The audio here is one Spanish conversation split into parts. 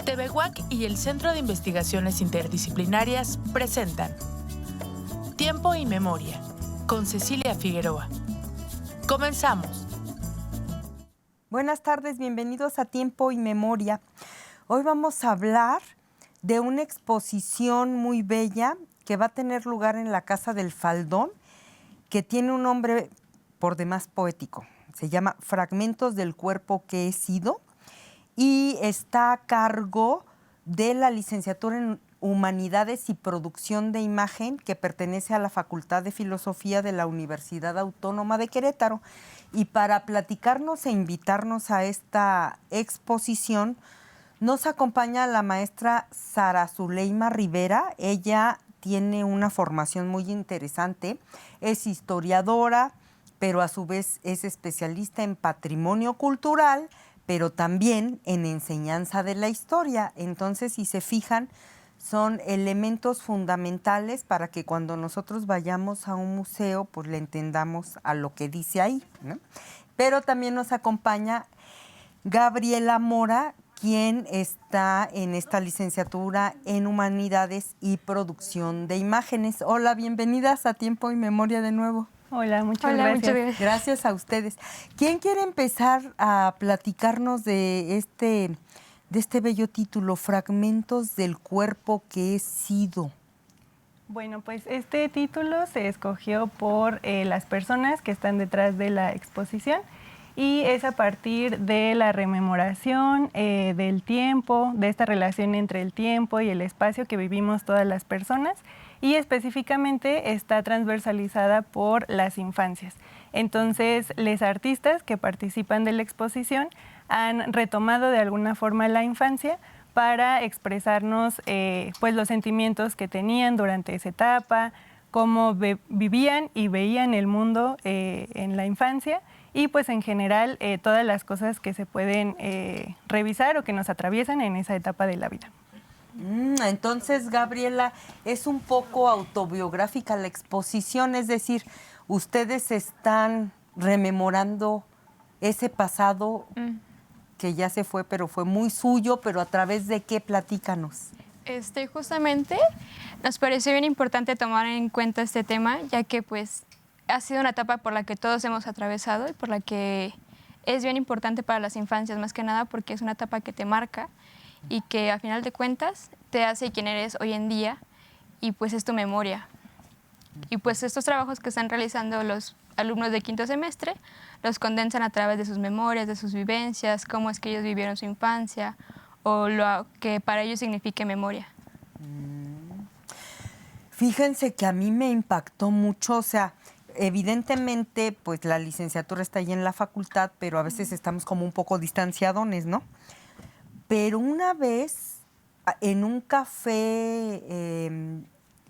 TVWAC y el Centro de Investigaciones Interdisciplinarias presentan Tiempo y Memoria, con Cecilia Figueroa. Comenzamos. Buenas tardes, bienvenidos a Tiempo y Memoria. Hoy vamos a hablar de una exposición muy bella que va a tener lugar en la Casa del Faldón, que tiene un nombre por demás poético. Se llama Fragmentos del cuerpo que he sido y está a cargo de la licenciatura en Humanidades y Producción de Imagen, que pertenece a la Facultad de Filosofía de la Universidad Autónoma de Querétaro. Y para platicarnos e invitarnos a esta exposición, nos acompaña la maestra Sara Zuleima Rivera. Ella tiene una formación muy interesante, es historiadora, pero a su vez es especialista en patrimonio cultural, pero también en enseñanza de la historia. Entonces, si se fijan, son elementos fundamentales para que cuando nosotros vayamos a un museo, pues le entendamos a lo que dice ahí, ¿no? Pero también nos acompaña Gabriela Mora, quien está en esta licenciatura en Humanidades y Producción de Imágenes. Hola, bienvenidas a Tiempo y Memoria de nuevo. Hola, muchas gracias. Gracias a ustedes. ¿Quién quiere empezar a platicarnos de este bello título, Fragmentos del cuerpo que he sido? Bueno, pues este título se escogió por las personas que están detrás de la exposición y es a partir de la rememoración del tiempo, de esta relación entre el tiempo y el espacio que vivimos todas las personas, y específicamente está transversalizada por las infancias. Entonces, los artistas que participan de la exposición han retomado de alguna forma la infancia para expresarnos pues los sentimientos que tenían durante esa etapa, cómo vivían y veían el mundo en la infancia y pues en general todas las cosas que se pueden revisar o que nos atraviesan en esa etapa de la vida. Entonces, Gabriela, es un poco autobiográfica la exposición, es decir, ustedes están rememorando ese pasado que ya se fue, pero fue muy suyo, pero ¿a través de qué? Platícanos. Justamente nos pareció bien importante tomar en cuenta este tema, ya que pues ha sido una etapa por la que todos hemos atravesado y por la que es bien importante para las infancias, más que nada porque es una etapa que te marca y que a final de cuentas te hace quien eres hoy en día y pues es tu memoria. Y pues estos trabajos que están realizando los alumnos de quinto semestre los condensan a través de sus memorias, de sus vivencias, cómo es que ellos vivieron su infancia o lo que para ellos signifique memoria. Fíjense que a mí me impactó mucho, o sea, evidentemente pues la licenciatura está ahí en la facultad, pero a veces estamos como un poco distanciadones, ¿no? Pero una vez en un café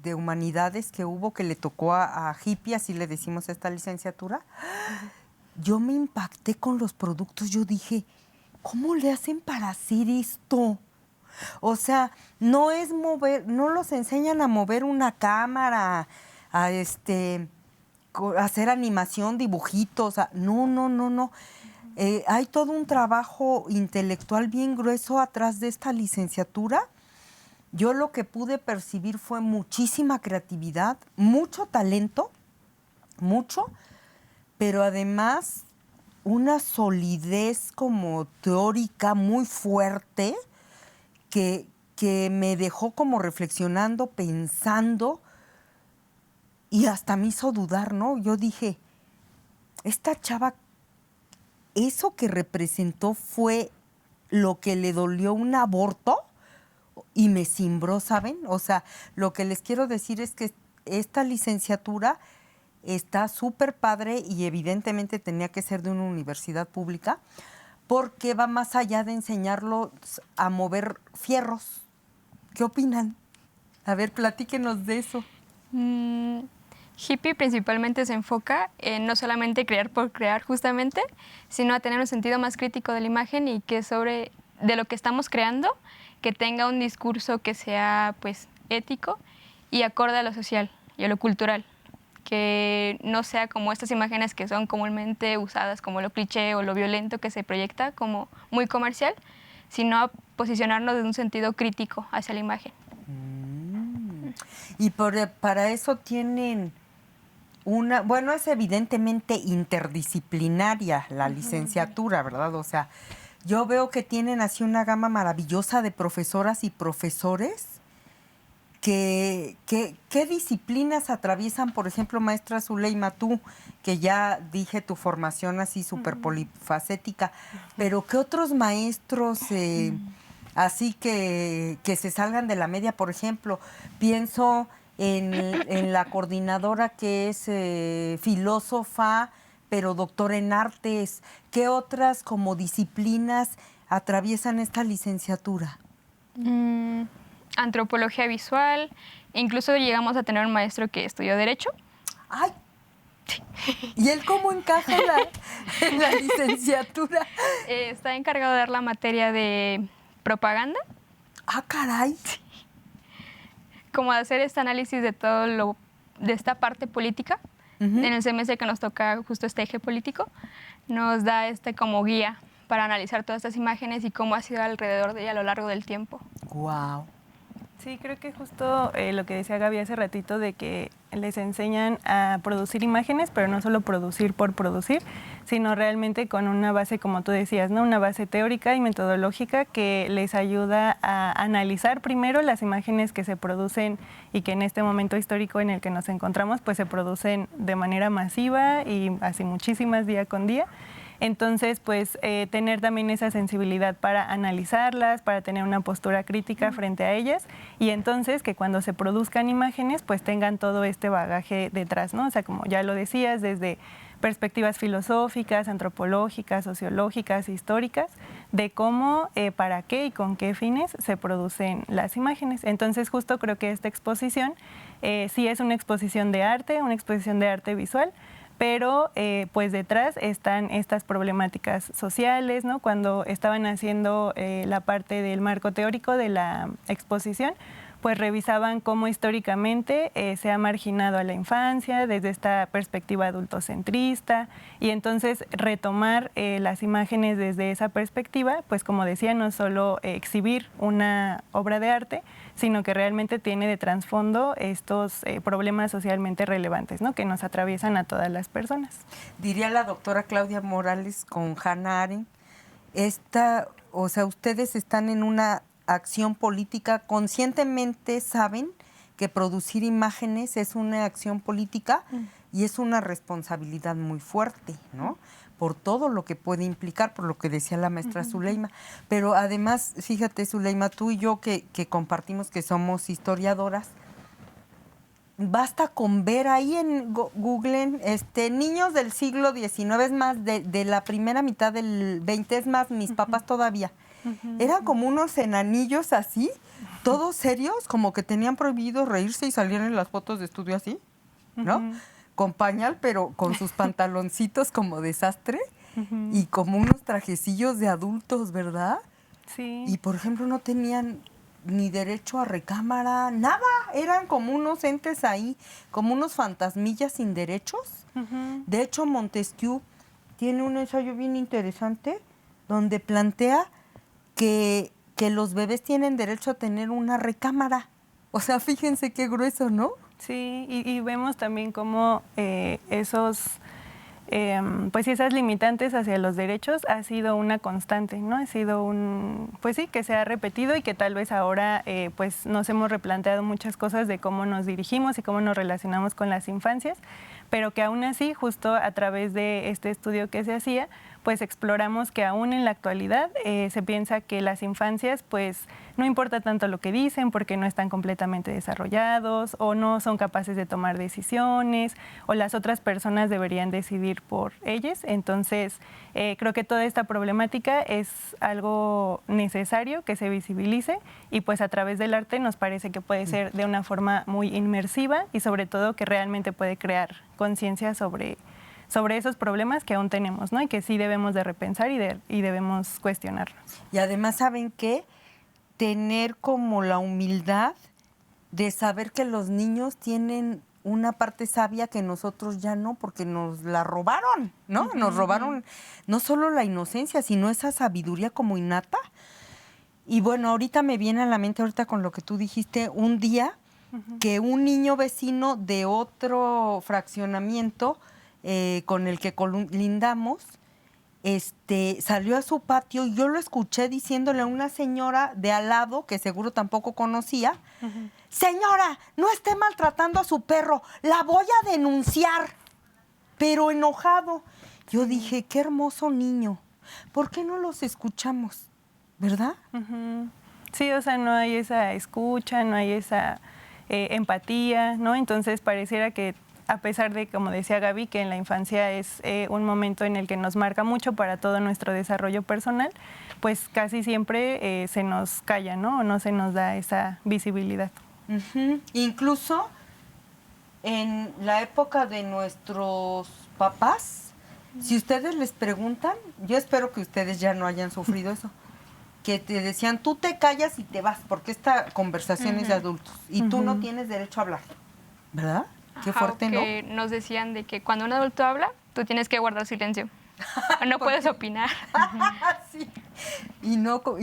de humanidades que hubo, que le tocó a Hippie, así le decimos a esta licenciatura, yo me impacté con los productos. Yo dije, ¿cómo le hacen para hacer esto? O sea, no es mover, no los enseñan a mover una cámara, a hacer animación, dibujitos, no. Hay todo un trabajo intelectual bien grueso atrás de esta licenciatura. Yo lo que pude percibir fue muchísima creatividad, mucho talento, mucho, pero además una solidez como teórica muy fuerte que me dejó como reflexionando, pensando y hasta me hizo dudar, ¿no? Yo dije, esta chava, eso que representó fue lo que le dolió un aborto y me cimbró, ¿saben? O sea, lo que les quiero decir es que esta licenciatura está súper padre y evidentemente tenía que ser de una universidad pública porque va más allá de enseñarlos a mover fierros. ¿Qué opinan? A ver, platíquenos de eso. Hippie principalmente se enfoca en no solamente crear por crear justamente, sino a tener un sentido más crítico de la imagen y que de lo que estamos creando, que tenga un discurso que sea pues ético y acorde a lo social y a lo cultural, que no sea como estas imágenes que son comúnmente usadas como lo cliché o lo violento que se proyecta como muy comercial, sino a posicionarnos en un sentido crítico hacia la imagen. Y para eso tienen bueno, es evidentemente interdisciplinaria la licenciatura, ¿verdad? O sea, yo veo que tienen así una gama maravillosa de profesoras y profesores. ¿Qué disciplinas atraviesan, por ejemplo, maestra Zuleima, tú, que ya dije tu formación así súper polifacética, pero qué otros maestros así que se salgan de la media? Por ejemplo, pienso en la coordinadora que es filósofa, pero doctora en artes. ¿Qué otras como disciplinas atraviesan esta licenciatura? Antropología visual, incluso llegamos a tener un maestro que estudió Derecho. ¡Ay! ¿Y él cómo encaja en la licenciatura? Está encargado de dar la materia de propaganda. ¡Ah, caray! Como hacer este análisis de de esta parte política. En el semestre que nos toca justo este eje político, nos da como guía para analizar todas estas imágenes y cómo ha sido alrededor de ella a lo largo del tiempo. ¡Guau! Sí, creo que justo lo que decía Gaby hace ratito de que les enseñan a producir imágenes, pero no solo producir por producir, sino realmente con una base, como tú decías, ¿no? Una base teórica y metodológica que les ayuda a analizar primero las imágenes que se producen y que en este momento histórico en el que nos encontramos, pues se producen de manera masiva y así muchísimas día con día. Entonces, pues tener también esa sensibilidad para analizarlas, para tener una postura crítica frente a ellas y entonces que cuando se produzcan imágenes, pues tengan todo este bagaje detrás, ¿no? O sea, como ya lo decías, desde perspectivas filosóficas, antropológicas, sociológicas, históricas, de cómo, para qué y con qué fines se producen las imágenes. Entonces, justo creo que esta exposición sí es una exposición de arte visual, pero pues detrás están estas problemáticas sociales, ¿no? Cuando estaban haciendo la parte del marco teórico de la exposición, pues revisaban cómo históricamente se ha marginado a la infancia desde esta perspectiva adultocentrista y entonces retomar las imágenes desde esa perspectiva, pues como decía, no solo exhibir una obra de arte, sino que realmente tiene de trasfondo estos problemas socialmente relevantes, ¿no? Que nos atraviesan a todas las personas. Diría la doctora Claudia Morales con Hannah Arendt, o sea, ustedes están en una acción política, conscientemente saben que producir imágenes es una acción política y es una responsabilidad muy fuerte, ¿no? Por todo lo que puede implicar, por lo que decía la maestra Zuleima. Pero además, fíjate, Zuleima, tú y yo que compartimos que somos historiadoras, basta con ver ahí en Google niños del siglo XIX, es más, de la primera mitad del XX, es más, mis papás todavía. Eran como unos enanillos así, todos serios, como que tenían prohibido reírse y salían en las fotos de estudio así, ¿no? Con pañal, pero con sus pantaloncitos como desastre y como unos trajecillos de adultos, ¿verdad? Sí. Y, por ejemplo, no tenían ni derecho a recámara, nada. Eran como unos entes ahí, como unos fantasmillas sin derechos. De hecho, Montesquieu tiene un ensayo bien interesante donde plantea que los bebés tienen derecho a tener una recámara. O sea, fíjense qué grueso, ¿no? Sí, y vemos también cómo pues esas limitantes hacia los derechos ha sido una constante, ¿no? Ha sido pues sí, que se ha repetido y que tal vez ahora pues nos hemos replanteado muchas cosas de cómo nos dirigimos y cómo nos relacionamos con las infancias, pero que aún así, justo a través de este estudio que se hacía, pues exploramos que aún en la actualidad se piensa que las infancias pues no importa tanto lo que dicen porque no están completamente desarrollados o no son capaces de tomar decisiones o las otras personas deberían decidir por ellas. Entonces creo que toda esta problemática es algo necesario que se visibilice y pues a través del arte nos parece que puede ser de una forma muy inmersiva y sobre todo que realmente puede crear conciencia sobre esos problemas que aún tenemos, ¿no? Y que sí debemos de repensar y debemos cuestionarnos. Y además, ¿saben qué? Tener como la humildad de saber que los niños tienen una parte sabia que nosotros ya no, porque nos la robaron, ¿no? Nos robaron no solo la inocencia, sino esa sabiduría como innata. Y bueno, ahorita me viene a la mente, ahorita con lo que tú dijiste, un día que un niño vecino de otro fraccionamiento con el que colindamos, salió a su patio y yo lo escuché diciéndole a una señora de al lado, que seguro tampoco conocía, señora, no esté maltratando a su perro, la voy a denunciar, pero enojado. Yo dije, qué hermoso niño, ¿por qué no los escuchamos? ¿Verdad? Sí, o sea, no hay esa escucha, no hay esa empatía, ¿no? Entonces pareciera que a pesar de, como decía Gaby, que en la infancia es un momento en el que nos marca mucho para todo nuestro desarrollo personal, pues casi siempre se nos calla, ¿no? O no se nos da esa visibilidad. Incluso en la época de nuestros papás, si ustedes les preguntan, yo espero que ustedes ya no hayan sufrido eso, que te decían, tú te callas y te vas, porque esta conversación es de adultos y tú no tienes derecho a hablar, ¿verdad? Qué fuerte, ¿no? Que nos decían de que cuando un adulto habla, tú tienes que guardar silencio. No puedes opinar. Sí. Y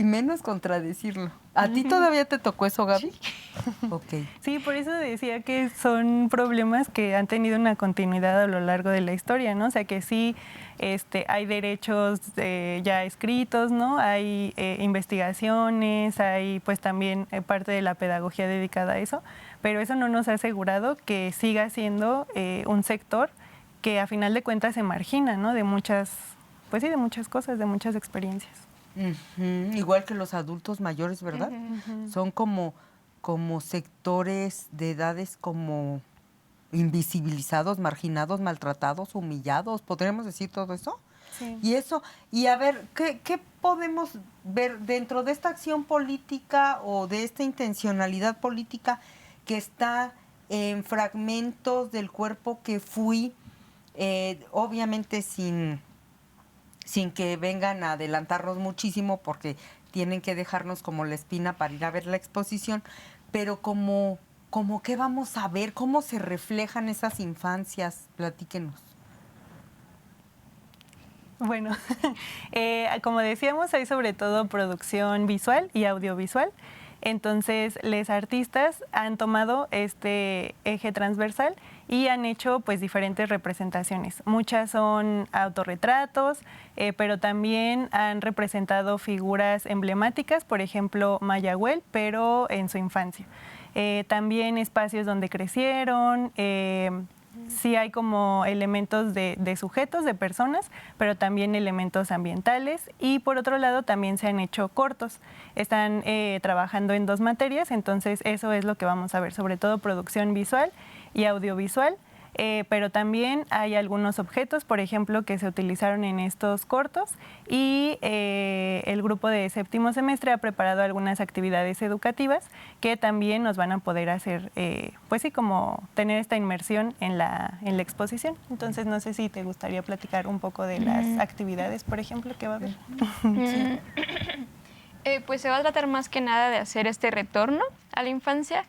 menos contradecirlo. ¿A ti todavía te tocó eso, Gaby? Sí. Ok. Sí, por eso decía que son problemas que han tenido una continuidad a lo largo de la historia, ¿no? O sea, que sí hay derechos ya escritos, ¿no? Hay investigaciones, hay pues también parte de la pedagogía dedicada a eso, pero eso no nos ha asegurado que siga siendo un sector que a final de cuentas se margina, ¿no? De muchas, pues sí, de muchas cosas, de muchas experiencias. Igual que los adultos mayores, ¿verdad? Son como sectores de edades como invisibilizados, marginados, maltratados, humillados, ¿podríamos decir todo eso? Sí. Y a ver, ¿qué podemos ver dentro de esta acción política o de esta intencionalidad política que está en fragmentos del cuerpo que fui, obviamente sin que vengan a adelantarnos muchísimo porque tienen que dejarnos como la espina para ir a ver la exposición, pero como qué vamos a ver, cómo se reflejan esas infancias, platíquenos. Bueno, como decíamos, hay sobre todo producción visual y audiovisual. Entonces, los artistas han tomado este eje transversal y han hecho pues diferentes representaciones. Muchas son autorretratos, pero también han representado figuras emblemáticas, por ejemplo, Mayagüel, pero en su infancia. También espacios donde crecieron, sí hay como elementos de sujetos, de personas, pero también elementos ambientales y por otro lado también se han hecho cortos. Están trabajando en 2 materias, entonces eso es lo que vamos a ver, sobre todo producción visual y audiovisual, pero también hay algunos objetos, por ejemplo, que se utilizaron en estos cortos y el grupo de 7º semestre ha preparado algunas actividades educativas que también nos van a poder hacer, pues sí, como tener esta inmersión en la exposición. Entonces, no sé si te gustaría platicar un poco de las actividades, por ejemplo, que va a haber. Sí. Pues se va a tratar más que nada de hacer este retorno a la infancia,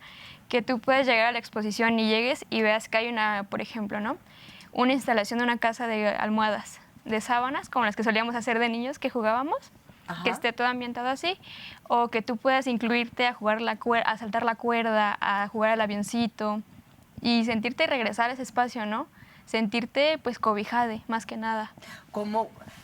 que tú puedes llegar a la exposición y llegues y veas que hay una, por ejemplo, ¿no? Una instalación de una casa de almohadas, de sábanas, como las que solíamos hacer de niños que jugábamos, que esté todo ambientado así, o que tú puedas incluirte a jugar a saltar la cuerda, a jugar al avioncito y sentirte regresar a ese espacio, ¿no? Sentirte pues cobijade, más que nada.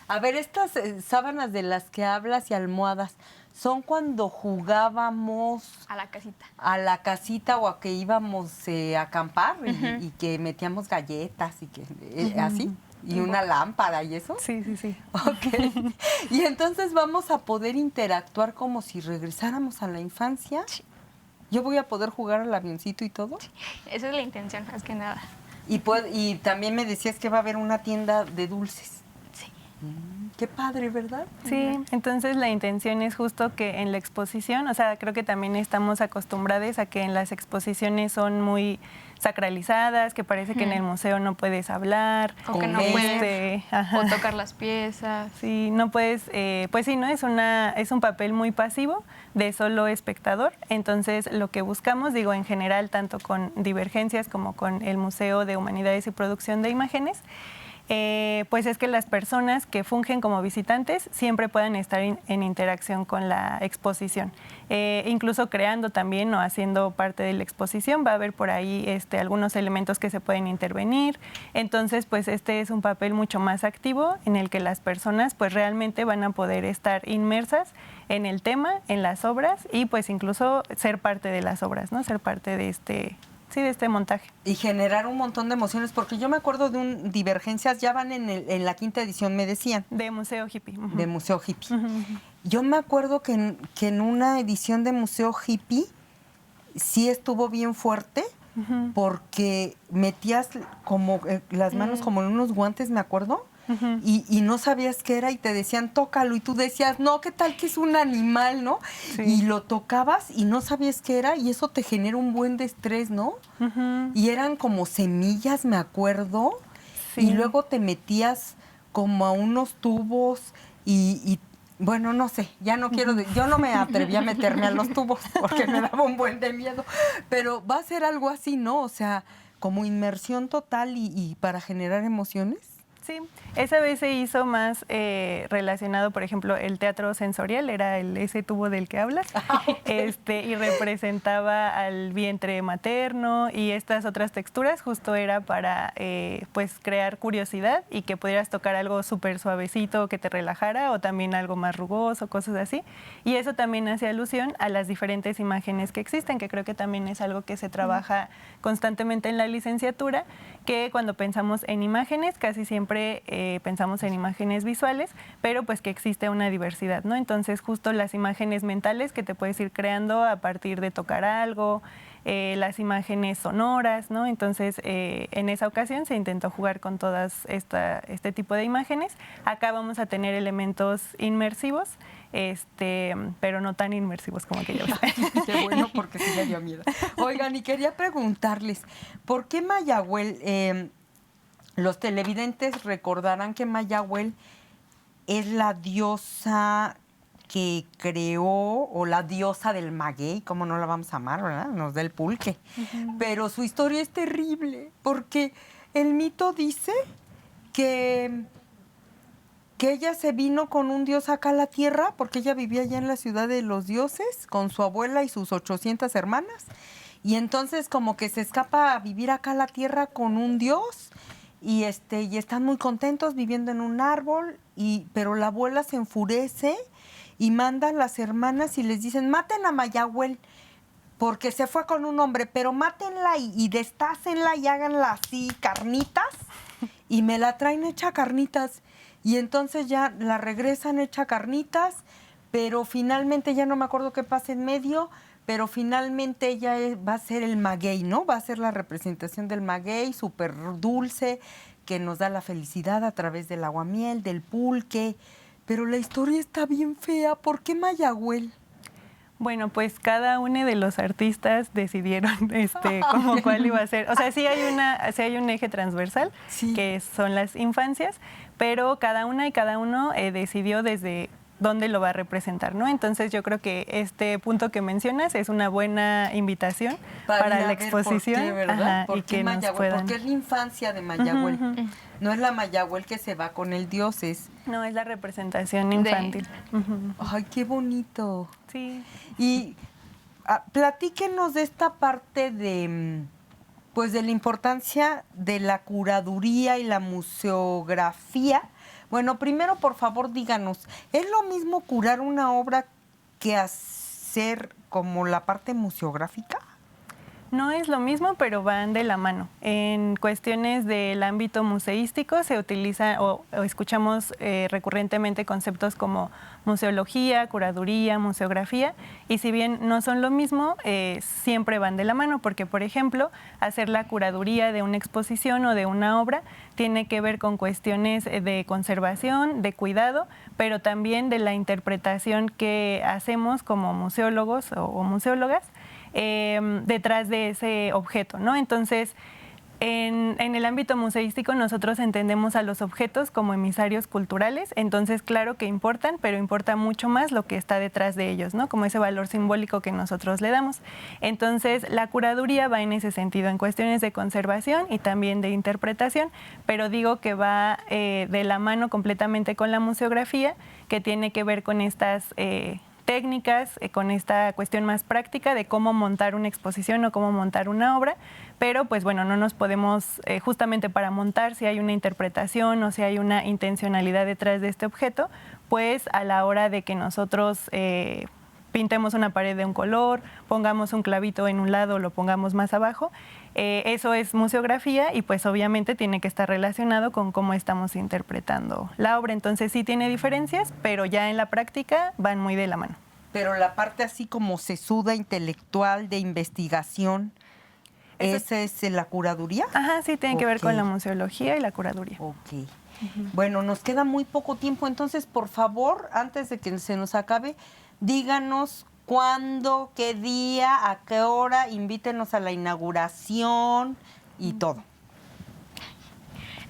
A ver, estas sábanas de las que hablas y almohadas, ¿son cuando jugábamos a la casita? A la casita o a que íbamos a acampar y que metíamos galletas y que así, y una lámpara y eso. Sí, sí, sí. Ok. Y entonces vamos a poder interactuar como si regresáramos a la infancia. Sí. ¿Yo voy a poder jugar al avioncito y todo? Sí. Esa es la intención, más que nada. Y también me decías que va a haber una tienda de dulces. Sí. Qué padre, ¿verdad? Sí, entonces la intención es justo que en la exposición, o sea, creo que también estamos acostumbrados a que en las exposiciones son muy sacralizadas, que parece que en el museo no puedes hablar. O que no puedes, o tocar las piezas. Sí, no puedes, pues sí, ¿no? Es un papel muy pasivo de solo espectador. Entonces, lo que buscamos, digo, en general, tanto con Divergencias como con el Museo de Humanidades y Producción de Imágenes, pues es que las personas que fungen como visitantes siempre puedan estar en interacción con la exposición. Incluso creando también o haciendo parte de la exposición, va a haber por ahí algunos elementos que se pueden intervenir. Entonces, pues este es un papel mucho más activo en el que las personas pues realmente van a poder estar inmersas en el tema, en las obras y pues incluso ser parte de las obras, ¿no? Ser parte de este montaje. Y generar un montón de emociones, porque yo me acuerdo de Divergencias, ya van en la 5ª edición, me decían. De Museo Hippie. Uh-huh. De Museo Hippie. Uh-huh. Yo me acuerdo que en una edición de Museo Hippie sí estuvo bien fuerte, uh-huh, porque metías como las manos como en unos guantes, me acuerdo, uh-huh, y no sabías qué era y te decían, tócalo, y tú decías, no, ¿qué tal que es un animal, no? Sí. Y lo tocabas y no sabías qué era y eso te genera un buen de estrés, ¿no? Uh-huh. Y eran como semillas, me acuerdo, sí, y luego te metías como a unos tubos y bueno, no sé, ya no quiero, yo no me atreví a meterme a los tubos porque me daba un buen de miedo, pero va a ser algo así, ¿no? O sea, como inmersión total y para generar emociones. Sí, esa vez se hizo más relacionado, por ejemplo, el teatro sensorial, era ese tubo del que hablas, y representaba al vientre materno y estas otras texturas, justo era para pues crear curiosidad y que pudieras tocar algo súper suavecito que te relajara o también algo más rugoso, cosas así. Y eso también hace alusión a las diferentes imágenes que existen, que creo que también es algo que se trabaja constantemente en la licenciatura, que cuando pensamos en imágenes casi siempre pensamos en imágenes visuales, pero pues que existe una diversidad, ¿no? Entonces justo las imágenes mentales que te puedes ir creando a partir de tocar algo, las imágenes sonoras, ¿no? Entonces en esa ocasión se intentó jugar con todas este tipo de imágenes. Acá vamos a tener elementos inmersivos, pero no tan inmersivos como aquella vez. Qué bueno, porque sí me dio miedo. Oigan, y quería preguntarles, ¿por qué Mayahuel, los televidentes recordarán que Mayahuel es la diosa que creó, o la diosa del maguey, como no la vamos a amar, ¿verdad? Nos da el pulque. Uh-huh. Pero su historia es terrible, porque el mito dice que ella se vino con un dios acá a la tierra, porque ella vivía allá en la ciudad de los dioses, con su abuela y sus 800 hermanas, y entonces como que se escapa a vivir acá a la tierra con un dios, y están muy contentos viviendo en un árbol, pero la abuela se enfurece y manda a las hermanas y les dicen, maten a Mayahuel, porque se fue con un hombre, pero mátenla y destácenla y háganla así, carnitas, y me la traen hecha carnitas. Y entonces ya la regresan hecha carnitas, pero finalmente ya no me acuerdo qué pasa en medio, pero finalmente ella va a ser el maguey, ¿no? Va a ser la representación del maguey, súper dulce, que nos da la felicidad a través del aguamiel, del pulque. Pero la historia está bien fea. ¿Por qué Mayahuel? Bueno, pues cada uno de los artistas decidieron como cuál iba a ser. O sea, sí hay un eje transversal, sí, que son las infancias, pero cada una y cada uno decidió desde dónde lo va a representar, ¿no? Entonces yo creo que este punto que mencionas es una buena invitación para la exposición. ¿Por qué, verdad? ¿Por qué Mayahuel? Porque es la infancia de Mayahuel. Uh-huh, uh-huh. No es la Mayahuel que se va con el dios, No, es la representación infantil. Uh-huh. Ay, qué bonito. Sí. Y platíquenos de esta parte de la importancia de la curaduría y la museografía. Bueno, primero, por favor, díganos, ¿es lo mismo curar una obra que hacer como la parte museográfica? No es lo mismo, pero van de la mano. En cuestiones del ámbito museístico se utiliza o escuchamos recurrentemente conceptos como museología, curaduría, museografía, y si bien no son lo mismo, siempre van de la mano, porque, por ejemplo, hacer la curaduría de una exposición o de una obra tiene que ver con cuestiones de conservación, de cuidado, pero también de la interpretación que hacemos como museólogos o museólogas detrás de ese objeto, ¿no? Entonces, En el ámbito museístico nosotros entendemos a los objetos como emisarios culturales, entonces claro que importan, pero importa mucho más lo que está detrás de ellos, ¿no? Como ese valor simbólico que nosotros le damos. Entonces la curaduría va en ese sentido, en cuestiones de conservación y también de interpretación, pero digo que va de la mano completamente con la museografía, que tiene que ver con estas técnicas, con esta cuestión más práctica de cómo montar una exposición o cómo montar una obra, pero pues bueno, no nos podemos, justamente para montar, si hay una interpretación o si hay una intencionalidad detrás de este objeto, pues a la hora de que nosotros pintemos una pared de un color, pongamos un clavito en un lado o lo pongamos más abajo, eso es museografía y pues obviamente tiene que estar relacionado con cómo estamos interpretando la obra. Entonces sí tiene diferencias, pero ya en la práctica van muy de la mano. Pero la parte así como sesuda, intelectual, de investigación, ¿esa es la curaduría? Ajá, sí, tiene que ver con la museología y la curaduría. Ok. Bueno, nos queda muy poco tiempo, entonces, por favor, antes de que se nos acabe, díganos cuándo, qué día, a qué hora, invítenos a la inauguración y todo.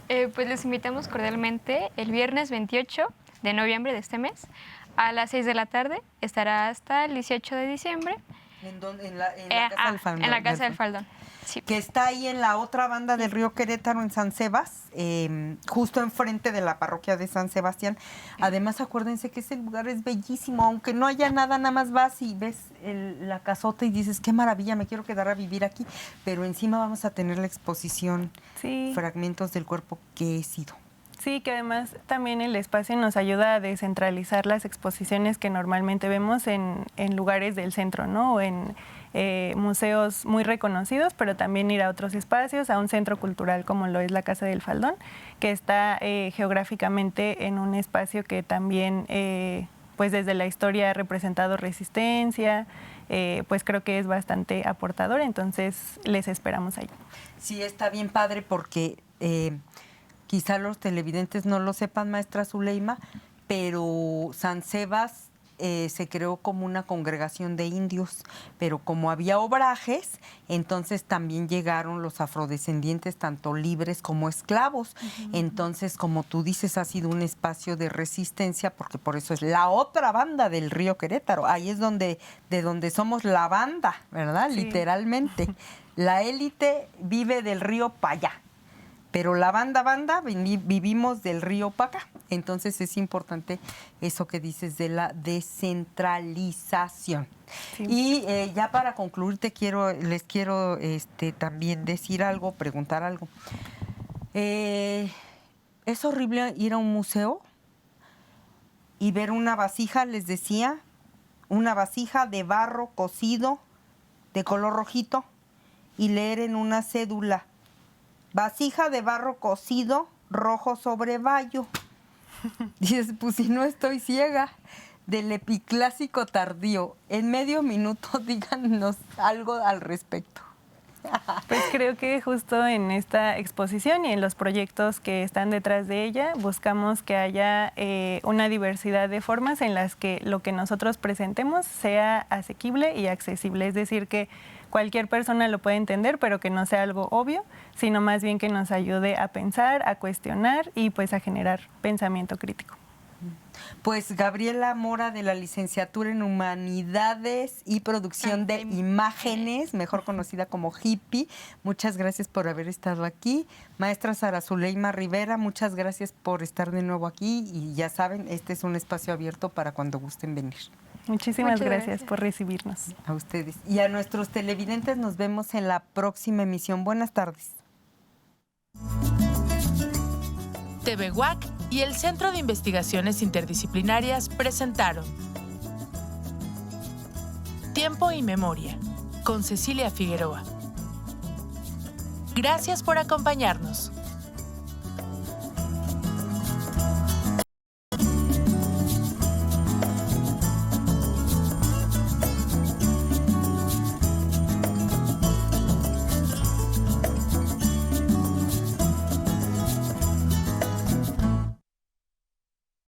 Pues les invitamos cordialmente el viernes 28 de noviembre de este mes a las 6 de la tarde. Estará hasta el 18 de diciembre. ¿En dónde? En la Casa del Faldón. En la Casa del Faldón. Sí. Que está ahí en la otra banda del río Querétaro, en San Sebas, justo enfrente de la parroquia de San Sebastián. Además, acuérdense que ese lugar es bellísimo, aunque no haya nada, nada más vas y ves la casota y dices, qué maravilla, me quiero quedar a vivir aquí. Pero encima vamos a tener la exposición, Fragmentos del cuerpo que he sido. Sí, que además también el espacio nos ayuda a descentralizar las exposiciones que normalmente vemos en lugares del centro, ¿no? O en museos muy reconocidos, pero también ir a otros espacios, a un centro cultural como lo es la Casa del Faldón, que está geográficamente en un espacio que también, pues desde la historia ha representado resistencia, pues creo que es bastante aportador, entonces les esperamos ahí. Sí, está bien padre porque quizá los televidentes no lo sepan, maestra Zuleima, pero San Sebas se creó como una congregación de indios, pero como había obrajes, entonces también llegaron los afrodescendientes, tanto libres como esclavos. Entonces, como tú dices, ha sido un espacio de resistencia, porque por eso es la otra banda del río Querétaro. Ahí es de donde somos la banda, ¿verdad? Sí. Literalmente. La élite vive del río para allá. Pero la banda vivimos del río para acá. Entonces es importante eso que dices de la descentralización. Sí. Y ya para concluir les quiero también decir algo, preguntar algo. Es horrible ir a un museo y ver una vasija, les decía, una vasija de barro cocido de color rojito y leer en una cédula: vasija de barro cocido, rojo sobre bayo. Dices, pues si no estoy ciega. Del epiclásico tardío. En medio minuto, díganos algo al respecto. Pues creo que justo en esta exposición y en los proyectos que están detrás de ella, buscamos que haya una diversidad de formas en las que lo que nosotros presentemos sea asequible y accesible. Es decir, que cualquier persona lo puede entender, pero que no sea algo obvio, sino más bien que nos ayude a pensar, a cuestionar y pues a generar pensamiento crítico. Pues Gabriela Mora, de la licenciatura en Humanidades y Producción de Imágenes, mejor conocida como Hippie, muchas gracias por haber estado aquí. Maestra Sara Zuleima Rivera, muchas gracias por estar de nuevo aquí y ya saben, este es un espacio abierto para cuando gusten venir. Muchísimas gracias por recibirnos. A ustedes. Y a nuestros televidentes nos vemos en la próxima emisión. Buenas tardes. TV UAC y el Centro de Investigaciones Interdisciplinarias presentaron Tiempo y Memoria, con Cecilia Figueroa. Gracias por acompañarnos.